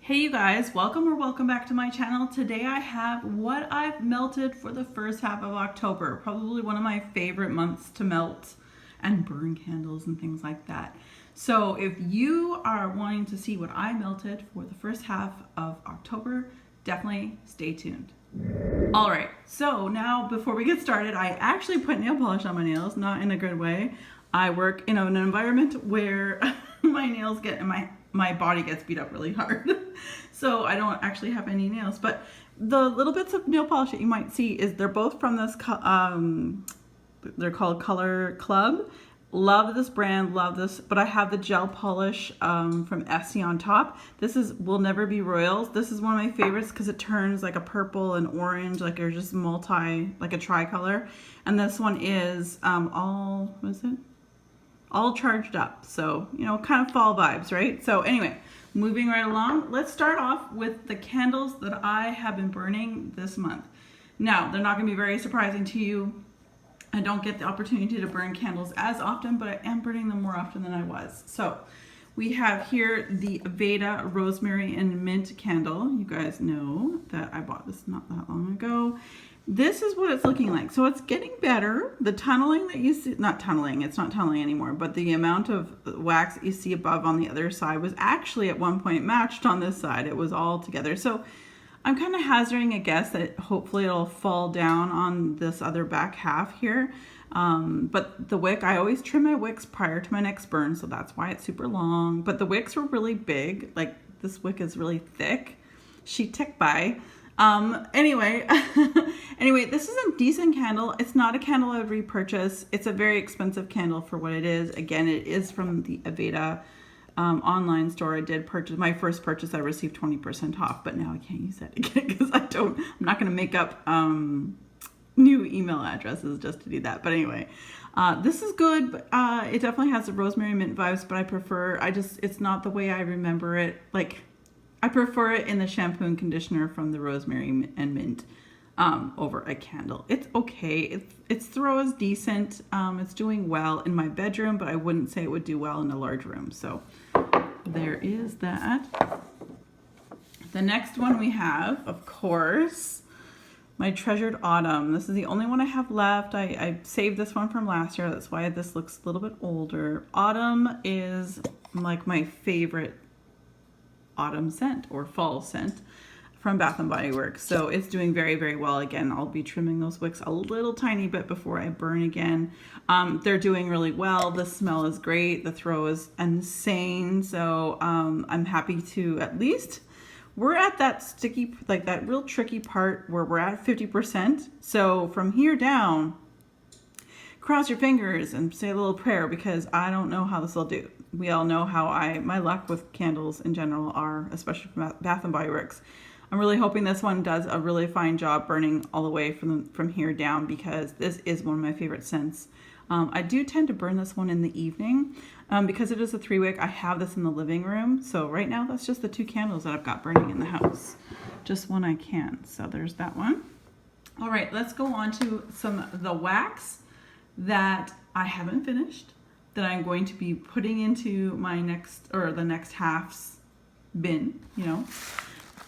Hey you guys, welcome back to my channel. Today I have what I've melted for the first half of October. Probably one of my favorite months to melt and burn candles and things like that. So if you are wanting to see what I melted for the first half of October, definitely stay tuned. All right, so now before we get started, I actually put nail polish on my nails, not in a good way. I work in an environment where my nails get in my body gets beat up really hard. So I don't actually have any nails, but the little bits of nail polish that you might see is they're both from this, they're called Color Club. Love this brand, love this, but I have the gel polish from Essie on top. This is Will Never Be Royals. This is one of my favorites because it turns like a purple and orange, like they're just like a tricolor. And this one is all charged up. So, you know, kind of fall vibes, right? So anyway, moving right along, let's start off with the candles that I have been burning this month. Now, they're not gonna be very surprising to you. I don't get the opportunity to burn candles as often, but I am burning them more often than I was. So we have here the Veda Rosemary and Mint candle. You guys know that I bought this not that long ago. This is what it's looking like. So it's getting better. The tunneling that you see, it's not tunneling anymore, but the amount of wax that you see above on the other side was actually at one point matched on this side. It was all together. So I'm kind of hazarding a guess that hopefully it'll fall down on this other back half here. But the wick, I always trim my wicks prior to my next burn, so that's why it's super long. But the wicks were really big. Like this wick is really thick. She ticked by. Anyway, this is a decent candle. It's not a candle I would repurchase. It's a very expensive candle for what it is. Again, it is from the Aveda online store. I did purchase my first purchase. I received 20% off, but now I can't use that again because I'm not going to make up new email addresses just to do that. But anyway, this is good. But, it definitely has the rosemary mint vibes, but I prefer. It's not the way I remember it. Like, I prefer it in the shampoo and conditioner from the rosemary and mint over a candle. It's okay. Its throw is decent. It's doing well in my bedroom, but I wouldn't say it would do well in a large room. So there is that. The next one we have, of course, my Treasured Autumn. This is the only one I have left. I saved this one from last year. That's why this looks a little bit older. Autumn is like my favorite autumn scent or fall scent from Bath & Body Works. So it's doing very, very well. Again, I'll be trimming those wicks a little tiny bit before I burn again. They're doing really well. The smell is great. The throw is insane. So I'm happy to at least, we're at that sticky, like that real tricky part where we're at 50%. So from here down, cross your fingers and say a little prayer because I don't know how this will do. We all know how my luck with candles in general are, especially from Bath & Body Works. I'm really hoping this one does a really fine job burning all the way from here down because this is one of my favorite scents. I do tend to burn this one in the evening because it is a 3-wick. I have this in the living room. So right now that's just the 2 candles that I've got burning in the house. Just one I can. So there's that one. All right, let's go on to some of the wax that I haven't finished that I'm going to be putting into my the next half's bin, you know.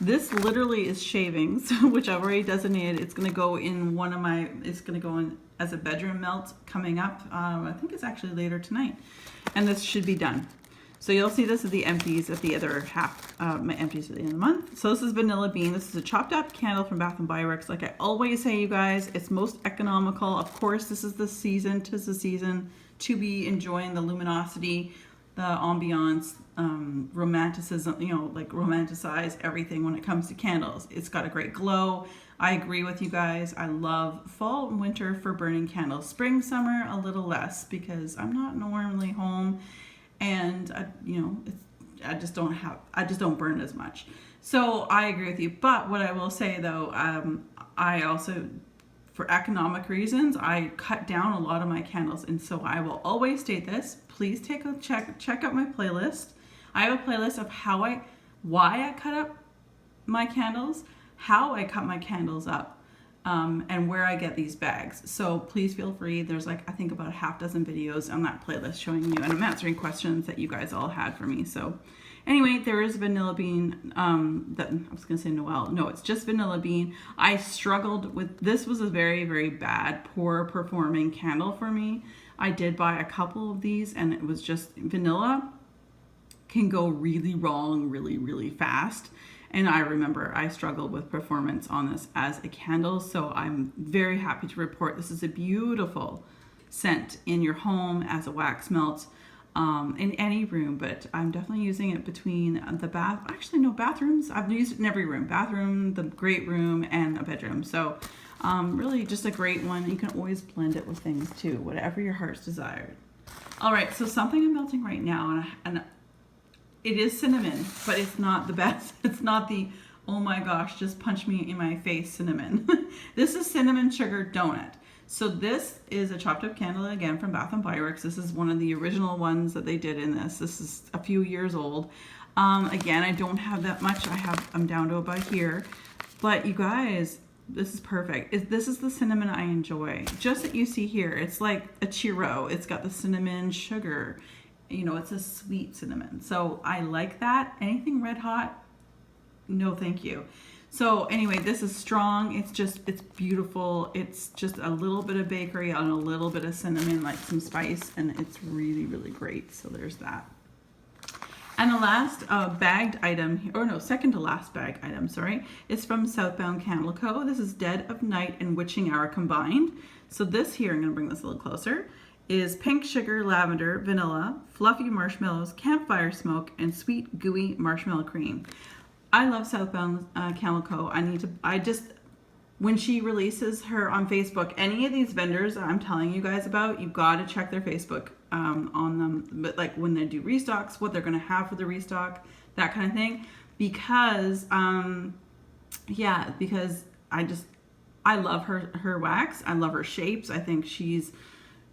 This literally is shavings, which I've already designated. It's going to go in it's going to go in as a bedroom melt coming up. I think it's actually later tonight. And this should be done. So you'll see this is the empties at the other half, my empties at the end of the month. So this is Vanilla Bean. This is a chopped up candle from Bath & Body Works. Like I always say, you guys, it's most economical. Of course, this is the season, 'tis the season to be enjoying the luminosity, the ambiance, romanticism, you know, like romanticize everything when it comes to candles. It's got a great glow. I agree with you guys. I love fall and winter for burning candles. Spring, summer, a little less because I'm not normally home and I just don't burn as much. So I agree with you. But what I will say though, I also, for economic reasons, I cut down a lot of my candles. And so I will always state this. Please take a check out my playlist. I have a playlist of why I cut up my candles, how I cut my candles up, and where I get these bags. So please feel free. There's like, I think about a half dozen videos on that playlist showing you, and I'm answering questions that you guys all had for me. So Anyway, there is vanilla bean, that I was gonna say Noel. No, it's just vanilla bean. I struggled with, this was a very, very bad, poor performing candle for me. I did buy a couple of these and it was just vanilla can go really wrong really, really fast. And I remember I struggled with performance on this as a candle. So I'm very happy to report this is a beautiful scent in your home as a wax melt, in any room, but I'm definitely using it between the bathrooms. I've used it in every room, bathroom, the great room, and a bedroom. So really just a great one. You can always blend it with things too, whatever your heart's desired. All right, so something I'm melting right now, and it is cinnamon, but it's not the best. It's not the, oh my gosh, just punch me in my face cinnamon. This is cinnamon sugar donut. So this is a chopped up candle, again, from Bath & Body Works. This is one of the original ones that they did in this. This is a few years old. Again, I don't have that much. I'm down to about here. But you guys, this is perfect. This is the cinnamon I enjoy. Just that you see here, it's like a churro. It's got the cinnamon sugar. You know, it's a sweet cinnamon. So I like that. Anything red hot, no thank you. So anyway, this is strong. It's beautiful. It's just a little bit of bakery on a little bit of cinnamon, like some spice, and it's really, really great. So there's that. And the last bagged item, or no, second to last bag item, sorry, is from Southbound Candle Co. This is Dead of Night and Witching Hour combined. So this here, I'm gonna bring this a little closer, is pink sugar, lavender, vanilla, fluffy marshmallows, campfire smoke, and sweet gooey marshmallow cream. I love Southbound Candle Co. When she releases her on Facebook, any of these vendors I'm telling you guys about, you've got to check their Facebook on them. But like when they do restocks, what they're going to have for the restock, that kind of thing. Because, because I love her wax. I love her shapes. I think she's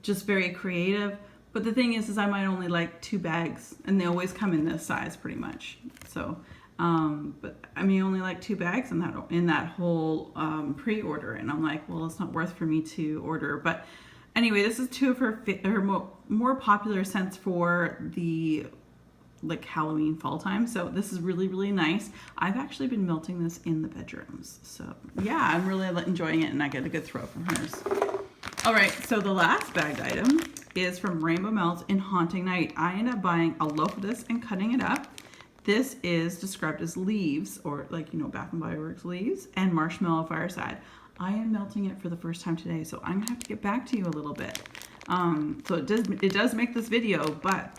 just very creative. But the thing is I might only like 2 bags, and they always come in this size pretty much. So, but I mean, only like 2 bags in that whole pre-order, and I'm like, well, it's not worth for me to order. But anyway, this is 2 of her more popular scents for the like Halloween fall time. So this is really, really nice. I've actually been melting this in the bedrooms. So yeah, I'm really enjoying it, and I get a good throw from hers. All right, so the last bagged item is from Rainbow Melts in Haunting Night. I ended up buying a loaf of this and cutting it up. This is described as leaves, or like, you know, Bath & Body Works leaves, and marshmallow fireside. I am melting it for the first time today, so I'm gonna have to get back to you a little bit. So it does make this video, but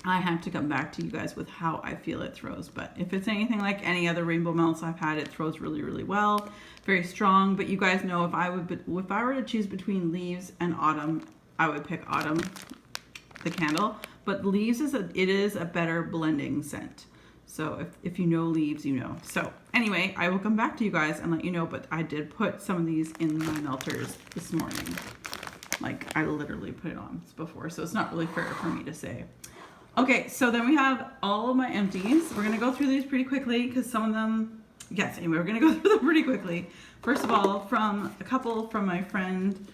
I have to come back to you guys with how I feel it throws. But if it's anything like any other Rainbow Melts I've had, it throws really, really well. Very strong, but you guys know if I were to choose between leaves and autumn, I would pick autumn, the candle. But leaves is a better blending scent. So if you know leaves, you know. So anyway, I will come back to you guys and let you know, but I did put some of these in my melters this morning. Like I literally put it on before, so it's not really fair for me to say. Okay, so then we have all of my empties. We're gonna go through these pretty quickly because some of them, yes, anyway, we're gonna go through them pretty quickly. First of all, from a couple from my friend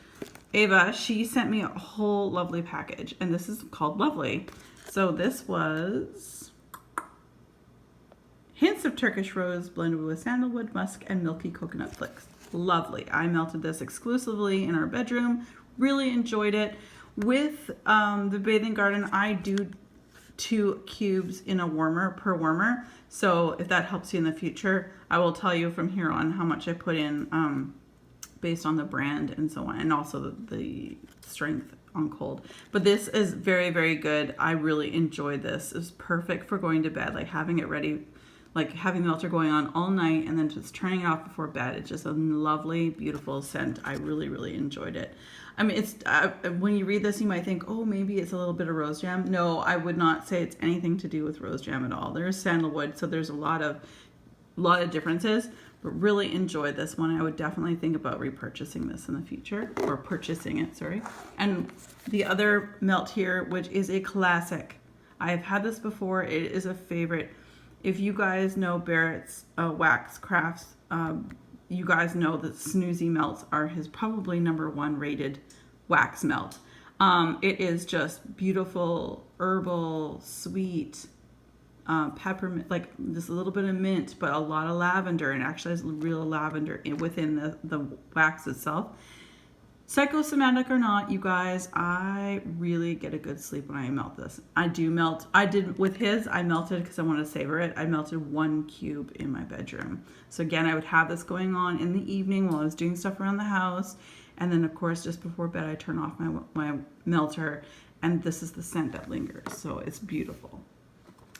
Ava, she sent me a whole lovely package, and this is called Lovely. So this was hints of Turkish rose blended with sandalwood, musk, and milky coconut flakes. Lovely. I melted this exclusively in our bedroom. Really enjoyed it. With the bathing garden, I do 2 cubes in a warmer per warmer. So if that helps you in the future, I will tell you from here on how much I put in based on the brand and so on, and also the strength on cold. But this is very, very good. I really enjoyed this. It was perfect for going to bed, like having it ready, like having the melter going on all night and then just turning it off before bed. It's just a lovely, beautiful scent. I really, really enjoyed it. I mean, it's when you read this, you might think, oh, maybe it's a little bit of rose jam. No, I would not say it's anything to do with rose jam at all. There's sandalwood, so there's a lot of differences, but really enjoyed this one. I would definitely think about repurchasing this in the future, or purchasing it, sorry. And the other melt here, which is a classic. I've had this before. It is a favorite. If you guys know Barrett's Wax Crafts, you guys know that Snoozy Melts are his probably #1 rated wax melt. It is just beautiful, herbal, sweet, peppermint, like just a little bit of mint, but a lot of lavender, and actually has real lavender within the wax itself. Psychosomatic or not, you guys, I really get a good sleep when I melt this. I did with his, I melted because I wanted to savor it. I melted 1 cube in my bedroom. So again, I would have this going on in the evening while I was doing stuff around the house. And then of course, just before bed, I turn off my melter, and this is the scent that lingers. So it's beautiful.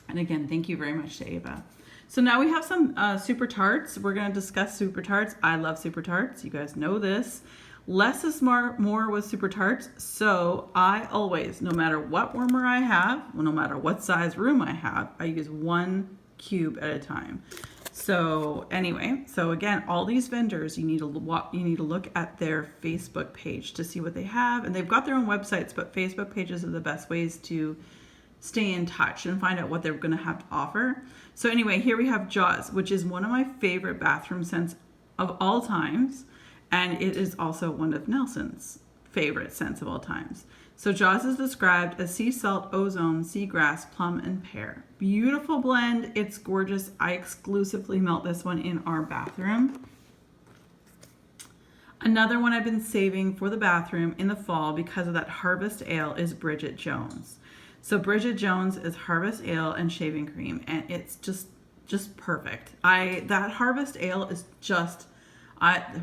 And again, thank you very much to Ava. So now we have some super tarts. We're gonna discuss super tarts. I love super tarts, you guys know this. Less is more with super tarts. So I always, no matter what warmer I have, no matter what size room I have, I use 1 cube at a time. So anyway, so again, all these vendors, you need to look at their Facebook page to see what they have, and they've got their own websites, but Facebook pages are the best ways to stay in touch and find out what they're going to have to offer. So anyway, here we have Jaws, which is one of my favorite bathroom scents of all times. And it is also one of Nelson's favorite scents of all times. So Jaws is described as sea salt, ozone, seagrass, plum, and pear. Beautiful blend. It's gorgeous. I exclusively melt this one in our bathroom. Another one I've been saving for the bathroom in the fall because of that Harvest Ale is Bridget Jones. So Bridget Jones is Harvest Ale and shaving cream, and it's just perfect. That Harvest Ale is just...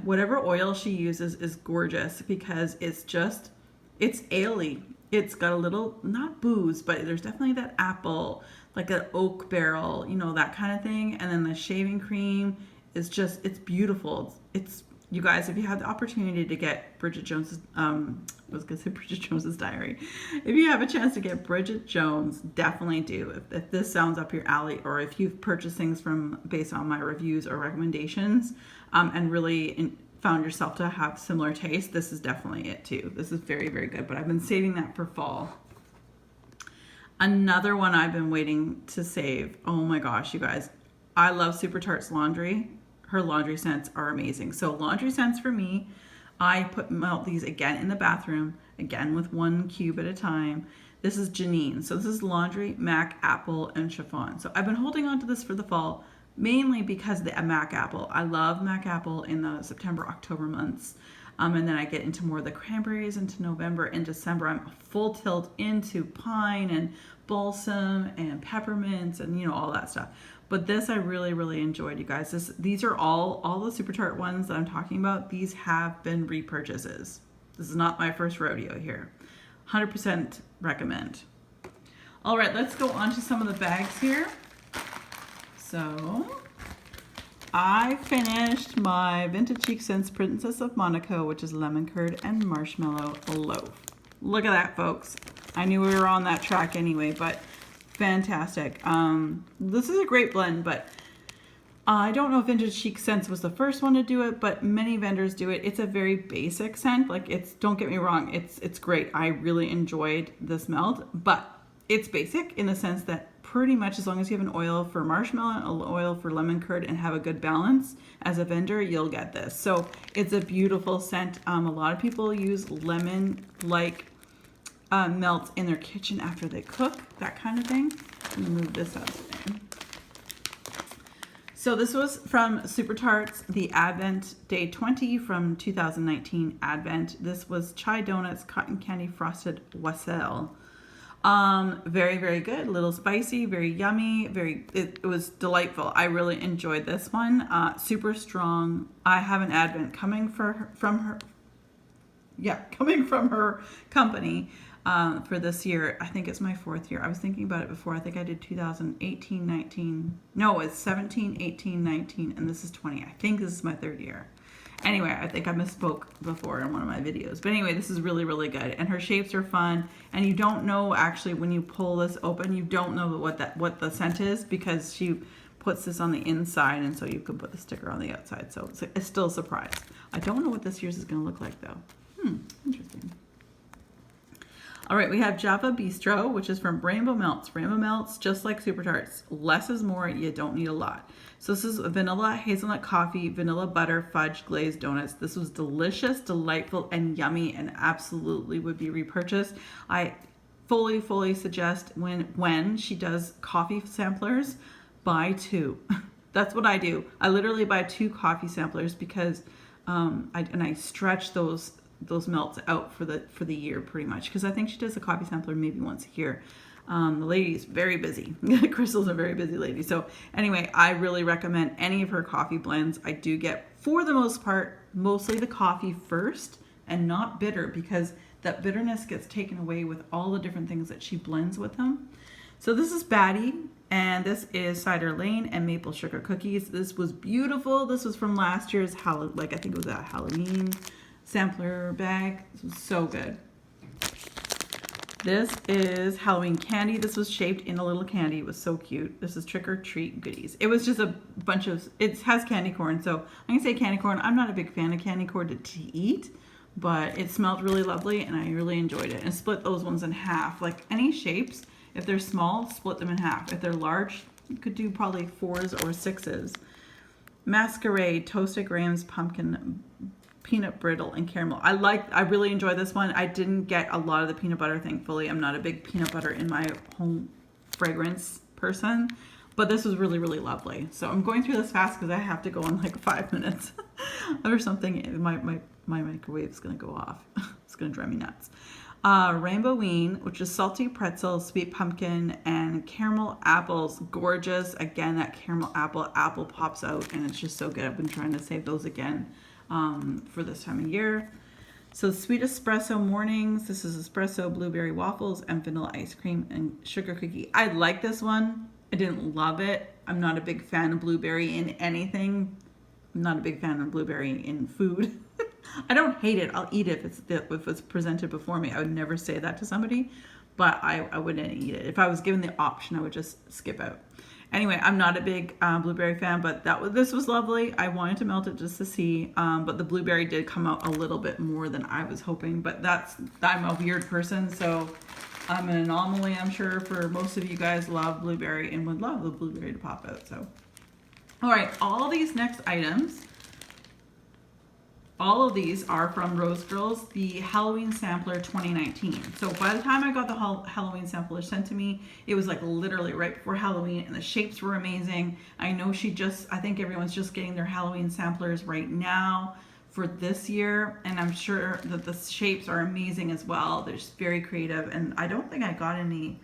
whatever oil she uses is gorgeous because it's ale-y. It's got a little, not booze, but there's definitely that apple, like an oak barrel, you know, that kind of thing. And then the shaving cream is just, it's beautiful. It's you guys, if you have the opportunity to get Bridget Jones's, I was gonna say Bridget Jones's Diary. If you have a chance to get Bridget Jones, definitely do. If this sounds up your alley, or if you've purchased things based on my reviews or recommendations, and really found yourself to have similar taste, this is definitely it too. This is very, very good, but I've been saving that for fall. Another one I've been waiting to save. Oh my gosh, you guys. I love Super Tarts Laundry. Her laundry scents are amazing. So laundry scents for me, I melt these again in the bathroom, again with 1 cube at a time. This is Janine. So this is laundry, mac, apple, and chiffon. So I've been holding on to this for the fall, mainly because of the mac apple. I love mac apple in the September, October months. And then I get into more of the cranberries into November and December. I'm full tilt into pine and balsam and peppermints and, you know, all that stuff. But this I really, really enjoyed, you guys. These are all the Super Tart ones that I'm talking about. These have been repurchases. This is not my first rodeo here. 100% recommend. All right, let's go on to some of the bags here. So I finished my Vintage Chic Scents Princess of Monaco, which is lemon curd and marshmallow loaf. Look at that, folks. I knew we were on that track anyway, but fantastic. This is a great blend, but I don't know if Vintage Chic Scents was the first one to do it, but many vendors do it. It's a very basic scent. Like, don't get me wrong, it's great. I really enjoyed this melt, but it's basic in the sense that pretty much as long as you have an oil for marshmallow, an oil for lemon curd, and have a good balance as a vendor, you'll get this. So it's a beautiful scent. A lot of people use lemon-like melts in their kitchen after they cook, that kind of thing. Let me move this out of there. So this was from Super Tarts, the Advent Day 20 from 2019 Advent. This was Chai Donuts Cotton Candy Frosted Wassail. Very, very good. A little spicy, very yummy, it was delightful. I really enjoyed this one. Super strong. I have an Advent coming from her company for this year. I think it's my 4th year. I was thinking about it before. I think I did 2018, 19. No, it's 17, 18, 19, and this is 20. I think this is my 3rd year. Anyway, I think I misspoke before in one of my videos. But anyway, this is really, really good. And her shapes are fun. And you don't know, actually, when you pull this open, you don't know what the scent is, because she puts this on the inside, and so you can put the sticker on the outside. So it's still a surprise. I don't know what this year's is going to look like, though. Interesting. All right, we have Java Bistro, which is from Rainbow Melts. Rainbow Melts, just like Super Tarts. Less is more. You don't need a lot. So this is vanilla hazelnut coffee, vanilla butter, fudge glazed donuts. This was delicious, delightful, and yummy, and absolutely would be repurchased. fully suggest when she does coffee samplers, buy 2. That's what I do. I literally buy 2 coffee samplers because I stretch those melts out for the year pretty much, because I think she does a coffee sampler maybe once a year. The lady's very busy. Crystal's a very busy lady. So anyway, I really recommend any of her coffee blends. I do get, for the most part, mostly the coffee first and not bitter, because that bitterness gets taken away with all the different things that she blends with them. So this is Batty, and this is Cider Lane and Maple Sugar Cookies. This was beautiful. This was from last year's, I think it was a Halloween sampler bag. This was so good. This is Halloween candy. This was shaped in a little candy. It was so cute. This is Trick or Treat Goodies. It was just a bunch of, it has candy corn. So I'm gonna say candy corn. I'm not a big fan of candy corn to eat, but it smelled really lovely and I really enjoyed it. And split those ones in half. Like any shapes, if they're small, split them in half. If they're large, you could do probably 4s or 6s. Masquerade, Toasted Grahams, Pumpkin, Peanut Brittle, and Caramel. I really enjoy this one. I didn't get a lot of the peanut butter, thankfully. I'm not a big peanut butter in my home fragrance person, but this was really lovely. So I'm going through this fast because I have to go in like 5 minutes or something. My microwave is gonna go off. It's gonna drive me nuts. Rainbowine, which is salty pretzel, sweet pumpkin, and caramel apples. Gorgeous. Again, that caramel apple pops out and it's just so good. I've been trying to save those again for this time of year. So sweet espresso mornings. This is espresso, blueberry waffles, and vanilla ice cream and sugar cookie. I like this one. I didn't love it. I'm not a big fan of blueberry in anything. I'm not a big fan of blueberry in food. I don't hate it. I'll eat it if it's presented before me. I would never say that to somebody, but I wouldn't eat it. If I was given the option, I would just skip out. Anyway, I'm not a big blueberry fan, but this was lovely. I wanted to melt it just to see, but the blueberry did come out a little bit more than I was hoping, but I'm a weird person, so I'm an anomaly, I'm sure, for most of you guys love blueberry and would love the blueberry to pop out. So, all right, all these next items, all of these are from Rose Girls, the Halloween Sampler 2019. So by the time I got the Halloween sampler sent to me, it was like literally right before Halloween, and the shapes were amazing. I know I think everyone's just getting their Halloween samplers right now for this year, and I'm sure that the shapes are amazing as well. They're just very creative, and I don't think I got any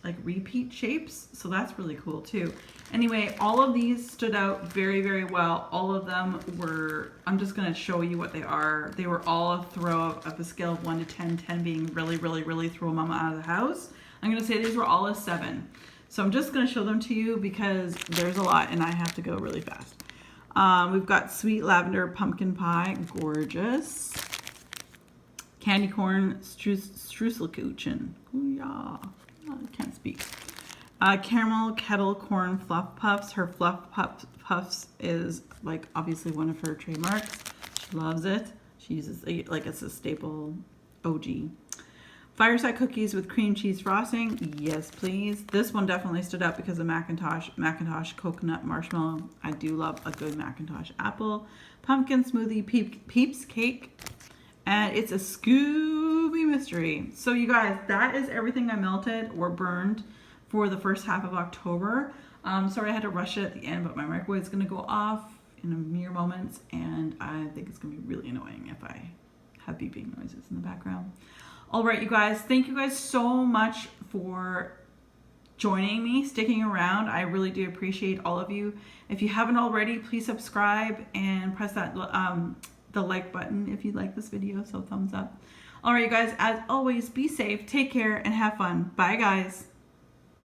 like repeat shapes, so that's really cool too. Anyway, all of these stood out very well. All of them were, I'm just going to show you what they are. They were all a throw of a scale of 1 to 10, 10 being really throw mama out of the house. I'm going to say these were all a 7. So I'm just going to show them to you because there's a lot and I have to go really fast. We've got sweet lavender pumpkin pie, gorgeous. Candy corn streuselkuchen. Ooh, yeah. I can't speak. Caramel kettle corn fluff puffs. Her fluff puffs is like obviously one of her trademarks. She loves it. She uses it like it's a staple OG. Fireside cookies with cream cheese frosting. Yes, please. This one definitely stood out because of Macintosh coconut marshmallow. I do love a good Macintosh apple. Pumpkin smoothie peeps cake. And it's a Scooby mystery. So you guys, that is everything I melted or burned for the first half of October. Sorry I had to rush it at the end, but my microwave is going to go off in a mere moments, and I think it's going to be really annoying if I have beeping noises in the background. All right, you guys, thank you guys so much for joining me, sticking around. I really do appreciate all of you. If you haven't already, please subscribe and press that the like button if you like this video, so thumbs up. All right, you guys, as always, be safe, take care, and have fun. Bye, guys.